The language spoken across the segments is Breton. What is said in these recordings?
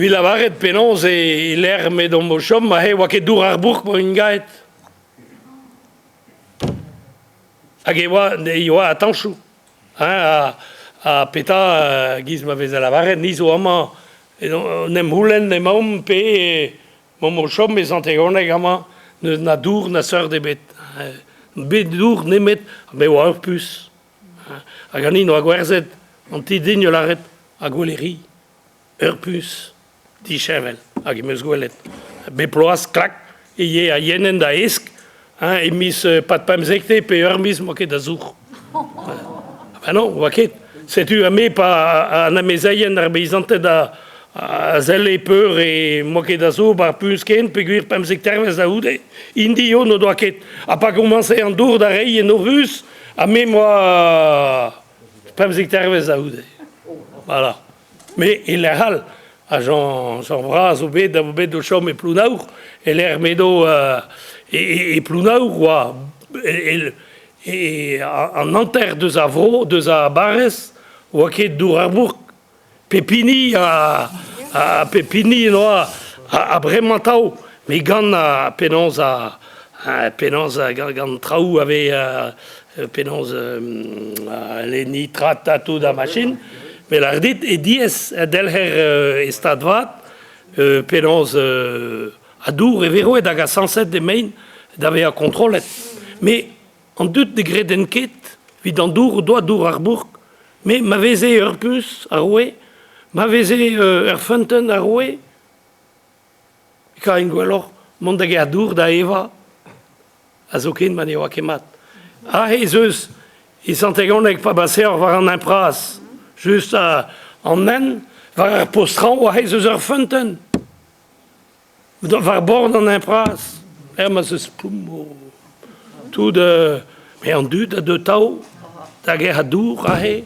Vi lavaret penaos e l'er met don mo chom, ma he oa ket dour ar bourg mo un gaet. Hag e oa a tanchou. A peta giz ma vez a lavaret, niz o ama nem houlen nem aom pe mo chom ez antegoneg ama na dour na seur de bet. Bet dour nemet, me oa ur pus. Hag an in oa gwerzet an ti digne laret a gweleri. Ur pus. Di chevel, hag e meus gwelet. Be ploaz, klak, e ye a yenen da esk, e mis pat pemzekte pe ur mis mo ket da zour. Ben non, oa ket. Setu a me pa an amezaien ar beizantet a zel e peur e mo ket da zour bar pus ken pe gwir pemzek tervez a oude. Indi yo no doa ket. A pa komanse an dour da rei en orus, a me moa pemzek tervez a oude. Voilà. Me e le hal. A Jean bras o bet o chom e plounaour, e l'er medo e plounaour, oa, an anter deus a vro, deus a barrez, oa ket dour ar bourg. Pepini noa a bremantao, me gant a penans gant traoù ave penans le nitrat a tout da machine. Mais la dit et dies delher estad vat penans a dour e vero et hag a 107 de main d'ave a kontrolet. Mais en dut de gredenket vid an dour doa dour ar bourg. Mais ma veze ur pus ar oe, ma veze ur funten ar oe. Ka in gwellor mont hag a dour da eva a zo ken man eo a kemat. Ah he zeus e santegoneg pa baser war an impras. Just an nen, war ar postran oa heiz eus ur funten. Var born an impras. Ma zeus ploum o. Tout de... Me an dud a de tao, da ger a dour a he,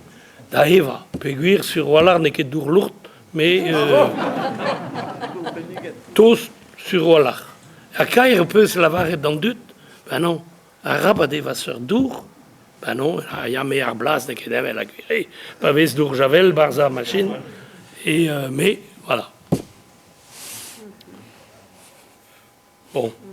da eva. Pe gwir sur walar ne ket dour lourt, me... Tost sur walar. A kair peus lavaret d'an dud, ben non, a rabat eva sur dour, ben non, il y a meilleur blas de Kedev la cuirée, pas vez d'Ourjavel, Barza machine, et mais voilà. Bon.